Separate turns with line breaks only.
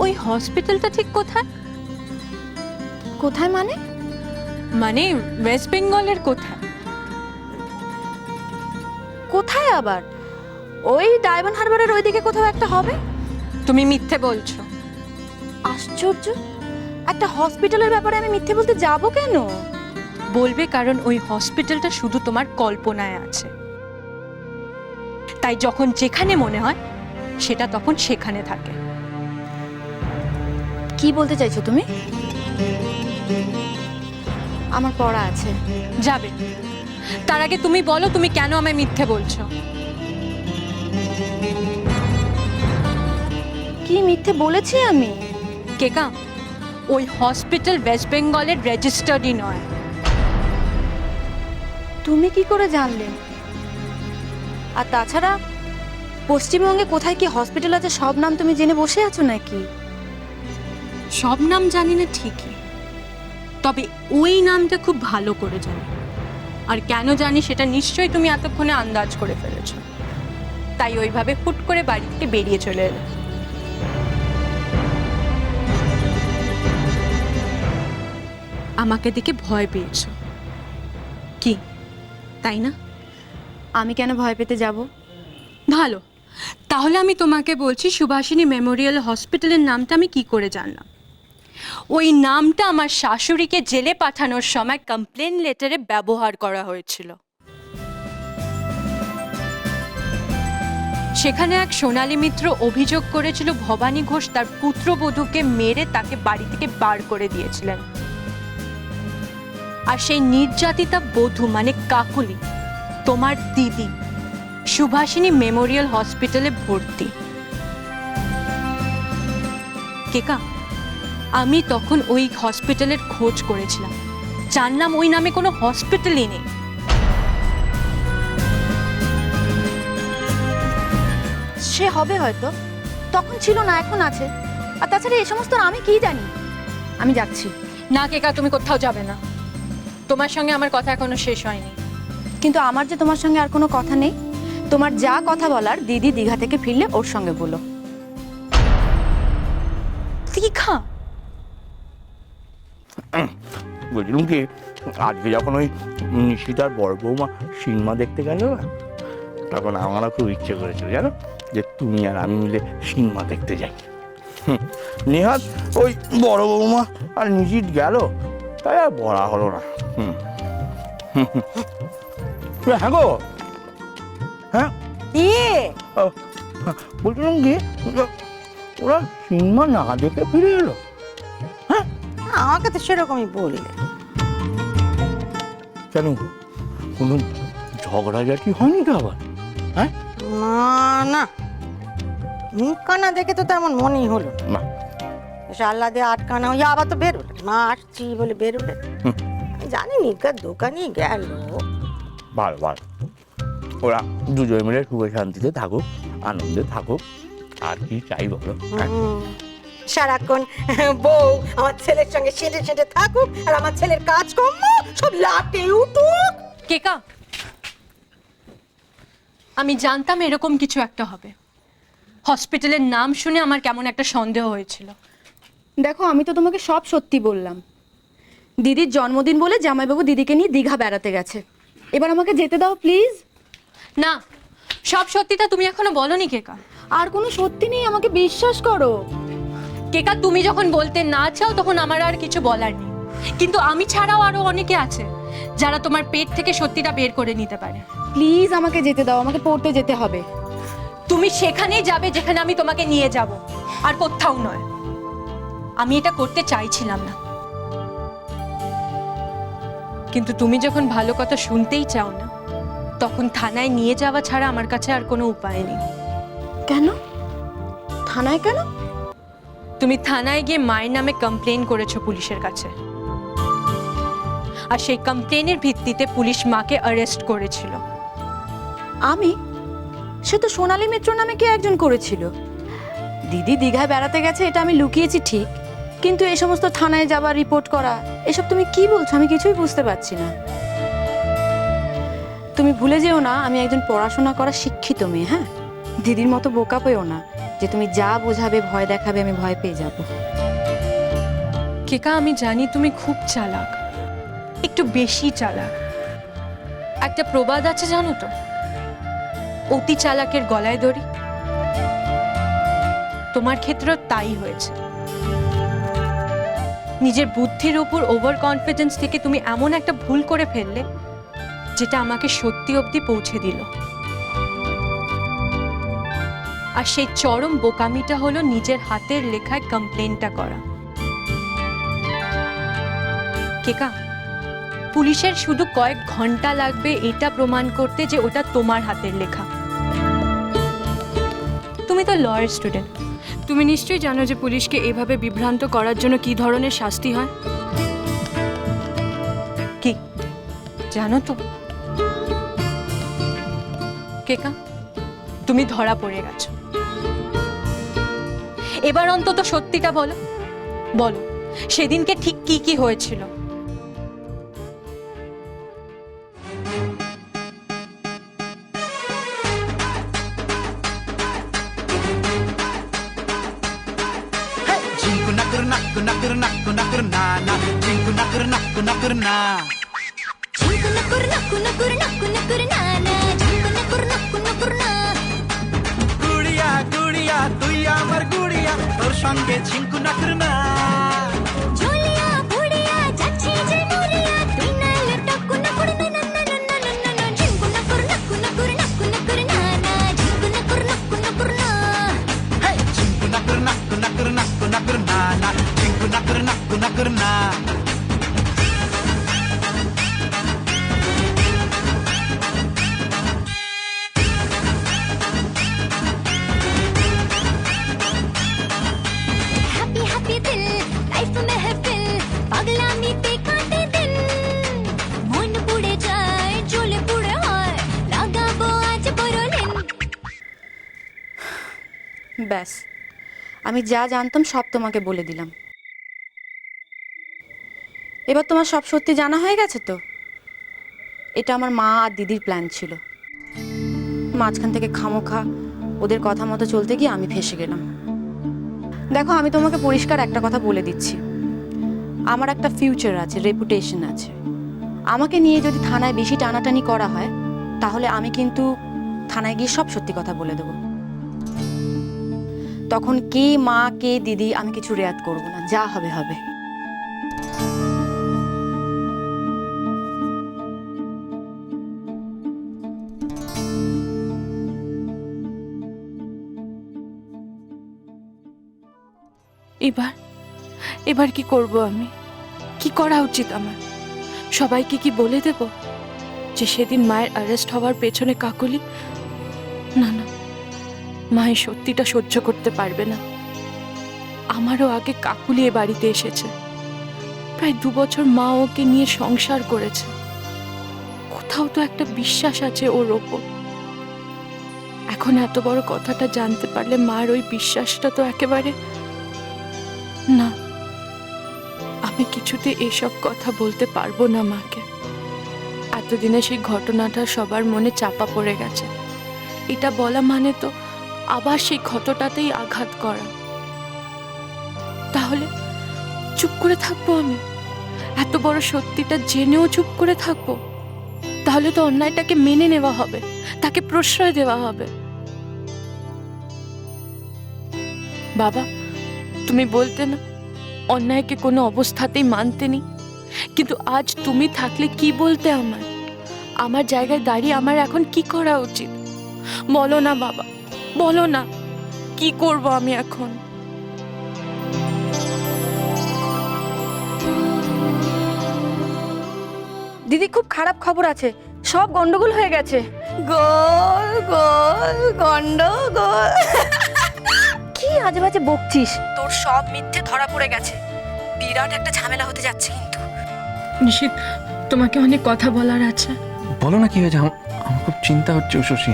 ওই হসপিটালটা ঠিক কোথায়?
কোথায় মানে?
মানে ওয়েস্ট বেঙ্গলের কোথায়?
কোথায় আবার? ওই ডায়মন্ড হারবারের ওইদিকে কোথাও একটা হবে।
তুমি মিথ্যে বলছো।
আশ্চর্য, একটা হসপিটালের ব্যাপারে আমি মিথ্যে বলতে যাব কেন?
বলবে কারণ ওই হসপিটালটা শুধু তোমার কল্পনায় আছে, তাই যখন যেখানে মনে হয় সেটা তখন সেখানে থাকে।
কি বলতে চাইছো তুমি? আমার পড়া আছে।
যাবে, তার আগে তুমি বলো তুমি কেন আমায় মিথ্যে বলছো?
কি মিথ্যে বলেছি আমি?
কেকা, ওই হসপিটাল ওয়েস্ট বেঙ্গলের রেজিস্টার্ডই নয়।
তুমি কি করে জানলে? আর তাছাড়া পশ্চিমবঙ্গে কোথায় কি হসপিটাল আছে সব নাম তুমি জেনে বসে আছো নাকি?
সব নাম জানি না ঠিকই, তবে ওই নামটা খুব ভালো করে জানি। আর কেন জানি সেটা নিশ্চয়ই তুমি এতক্ষণে আন্দাজ করে ফেলেছো, তাই ওইভাবে হুট করে বাড়ি থেকে বেরিয়ে চলে এলে। আমাকে দেখে ভয় পেয়েছো কি, তাই না?
আমি কেন ভয় পেতে যাব?
ভালো, তাহলে আমি তোমাকে বলছি সুভাষিনী মেমোরিয়াল হসপিটালের নামটা আমি কি করে জানলাম। ওই নামটা আমার শাশুড়িকে জেলে পাঠানোর সময় কমপ্লেন লেটারে ব্যবহার করা হয়েছিল। সেখানে এক সোনালী মিত্র অভিযোগ করেছিল ভবানী ঘোষ তার পুত্রবধূকে মেরে তাকে বাড়ি থেকে বার করে দিয়েছিলেন, আর সেই নির্যাতিতা বধূ মানে কাকুলি তোমার দিদি সুভাষিনী মেমোরিয়াল হসপিটালে ভর্তি। কেকা, আমি তখন ওই হসপিটালের খোঁজ করেছিলাম, জানলাম ওই নামে কোনো হসপিটালই নেই।
সে হবে হয়তো, তখন ছিল না, এখন আছে। আর তাছাড়া এই সমস্ত আমি কি জানি? আমি যাচ্ছি।
না কেকা, তুমি কোথাও যাবে না, তোমার সঙ্গে আমার কথা এখনো শেষ হয়নি।
কিন্তু আমার যে তোমার সঙ্গে আর কোনো কথা নেই। তোমার যা কথা বলার দিদি দীঘা থেকে ফিরলে ওর সঙ্গে বলো।
দীঘা?
বলছিলাম কি, আজকে যখন ওই নিশিতার বড় বৌমা সিনেমা দেখতে গেল না, তখন আমারও খুব ইচ্ছে করেছিল জানো, যে তুমি আর আমি মিলে সিনেমা দেখতে যাই। নেহাত ওই বড় বৌমা আর নিশিত গেল, তাই আর বলা হলো না। হ্যাঁ গো, হ্যাঁ বলছিলাম কি, ওরা সিনেমা না দেখে ফিরে এলো।
আমাকে তো সেরকমই বললে।
কেন, কোনো ঝগড়াঝাটি হয়নি তো আবার? হ্যাঁ
না না, মুখখানা দেখে তো তেমন মনেই হলো
না।
আল্লাহ দিয়ে আটকানা হয়ে আবার তো বেরোলে, মা আসছি বলে বেরোলে। জানি নিকার দোকানে গেল।
ভালো ভালো, ওরা দুজন মিলে সুখে শান্তিতে থাকুক, আনন্দে থাকুক, আর কি চাই বলো?
সারাক্ষণ বউ আমার ছেলের সঙ্গে সেটে সেটে থাকুক, আর আমার ছেলের কাজকর্ম সব লাটে উঠুক।
কেকা, আমি জানতাম এরকম কিছু একটা হবে। হসপিটালের নাম শুনে আমার কেমন একটা সন্দেহ হয়েছিল।
দেখো, আমি তো তোমাকে সব সত্যি বললাম। দিদির জন্মদিন বলে জামাইবাবু দিদিকে নিয়ে দীঘা বেড়াতে গেছে। এবার আমাকে যেতে দাও প্লিজ।
না, সব সত্যিটা তুমি এখনো বলনি কেকা।
আর কোনো সত্যি নেই, আমাকে বিশ্বাস করো।
কেকা, তুমি যখন বলতে না চাও তখন আমার আর কিছু বলার নেই, কিন্তু আমি ছাড়াও আরো অনেকে আছে যারা তোমার পেট থেকে সত্যিটা বের করে নিতে পারে।
প্লিজ আমাকে যেতে দাও, আমাকে পড়তে যেতে হবে।
তুমি সেখানেই যাবে যেখানে আমি তোমাকে নিয়ে যাব, আর কোথাও নয়। আমি এটা করতে চাইছিলাম না, কিন্তু তুমি যখন ভালো কথা শুনতেই চাও না, তখন থানায় নিয়ে যাওয়া ছাড়া আমার কাছে আর কোনো উপায় নেই।
কেন থানায়? কেন?
তুমি থানায় গিয়ে মায়ের নামে কমপ্লেন করেছো পুলিশের কাছে, আর সেই কমপ্লেনের ভিত্তিতে পুলিশ মাকে অ্যারেস্ট করেছিল।
আমি? সে তো সোনালী মিত্র নামে কে একজন করেছিল। দিদি দীঘায় বেড়াতে গেছে এটা আমি লুকিয়েছি ঠিক, কিন্তু এই সমস্ত থানায় যাওয়া, রিপোর্ট করা, এসব তুমি কি বলছো? আমি কিছুই বুঝতে পারছি না। তুমি ভুলে যেও না, আমি একজন পড়াশোনা করা শিক্ষিত মেয়ে। হ্যাঁ, দিদির মতো বোকা পেও না। যে তুমি যা বোঝাবে, ভয় দেখাবে, আমি ভয় পেয়ে যাব।
কেকা, আমি জানি তুমি খুব চালাক, একটু বেশি চালাক। একটা প্রবাদ আছে জানো তো, অতি চালাকের গলায় দড়ি। তোমার ক্ষেত্রেও তাই হয়েছে। নিজের বুদ্ধির উপর ওভার কনফিডেন্স থেকে তুমি এমন একটা ভুল করে ফেললে যেটা আমাকে সত্যি অবধি পৌঁছে দিল। আর সেই চরম বোকামিটা হলো নিজের হাতের লেখায় কমপ্লেনটা করা। কেকা, পুলিশের শুধু কয়েক ঘন্টা লাগবে এটা প্রমাণ করতে যে ওটা তোমার হাতের লেখা। তুমি তো লয়ার স্টুডেন্ট, তুমি নিশ্চয়ই জানো যে পুলিশকে এভাবে বিভ্রান্ত করার জন্য কি ধরনের শাস্তি হয়। কি জানো তো? কেকা, তুমি ধরা পড়ে গেছো। এবার অন্তত সত্যিটা বলো, বলো সেদিনকে ঠিক কি কি হয়েছিল।
Jinku nakur nakur nakur nakur nakur na na. Jinku nakur nakur nakur na.
झुमक Nakur नकु नकुर नकु नकुर नाना झुमक नकुर नकु नकुर ना
গুড়িয়া গুড়িয়া তুই আমার গুড়িয়া তোর সঙ্গে ঝিঙ্কু নাকুর না
झोलिया बुड़िया जाची जे नुरिया तुई ना लटकु नकुर ना ना ना ना ना ना ना झुमक नकुर नकु नकुर नकु नकुर नाना झुमक नकुर नकु नकुर ना
হে ঝিঙ্কু নাকুর নাকুর নাকুর নাকুর নাকুর না না ঝিঙ্কু নাকুর নাকুর নাকুর না
हैप्पी हैप्पी दिल लाइफ महफिल पागलामी पे काटे दिन मन पुड़े जाए झोले पुड़े হয় লাগাবো আজ বড়লিন।
ব্যাস, আমি যা জানতাম সব তোমাকে বলে দিলাম। এবার তোমার সব সত্যি জানা হয়ে গেছে তো? এটা আমার মা আর দিদির প্ল্যান ছিল। মাঝখান থেকে খামোখা ওদের কথা মতো চলতে গিয়ে আমি ফেঁসে গেলাম। দেখো, আমি তোমাকে পরিষ্কার একটা কথা বলে দিচ্ছি, আমার একটা ফিউচার আছে, রেপুটেশন আছে। আমাকে নিয়ে যদি থানায় বেশি টানাটানি করা হয় তাহলে আমি কিন্তু থানায় গিয়ে সব সত্যি কথা বলে দেবো। তখন কে মা কে দিদি আমি কিছু রেয়াত করব না, যা হবে হবে।
এবার এবার কি করব আমি? কি করা উচিত আমার? সবাইকে কি বলে দেব যে সেদিন মায়ের অ্যারেস্ট হওয়ার পেছনে কাকলি? না না, মা এই সত্যিটা সহ্য করতে পারবে না। আমারও আগে কাকুলি এ বাড়িতে এসেছে, প্রায় 2 বছর মা ওকে নিয়ে সংসার করেছে। কোথাও তো একটা বিশ্বাস আছে ওর ওপর। এখন এত বড় কথাটা জানতে পারলে মার ওই বিশ্বাসটা তো একেবারে না। আমি কিছুতে এসব কথা বলতে পারবো না মাকে। এতদিনে সেই ঘটনাটা সবার মনে চাপা পড়ে গেছে। এটা বলা মানে তো আবার সেই ক্ষতটাতেই আঘাত করা। তাহলে চুপ করে থাকবো আমি? এত বড় সত্যিটা জেনেও চুপ করে থাকবো? তাহলে তো অন্যায়টাকে মেনে নেওয়া হবে, তাকে প্রশ্রয় দেওয়া হবে। বাবা, তুমি বলতে না অন্যায়কে কোনো অবস্থাতেই মানতে নেই, কিন্তু আজ তুমি থাকলে কি বলতে আমায়? আমার জায়গায় দাঁড়িয়ে আমার এখন কি করা উচিত? বলো না বাবা, বলো না, কি করব আমি এখন?
দিদি, খুব খারাপ খবর আছে, সব গন্ডগোল হয়ে গেছে। গোল গোল গন্ডগোল। কি আজে বাজে বকছিস? তোর সব মিথ্যে ধরা পড়ে গেছে। বিরাট একটা ঝামেলা হতে যাচ্ছে কিন্তু।
নিশিত, তোমাকে অনেক কথা বলার আছে।
বলো না কি হয়েছে। আমার খুব চিন্তা হচ্ছে উষসী।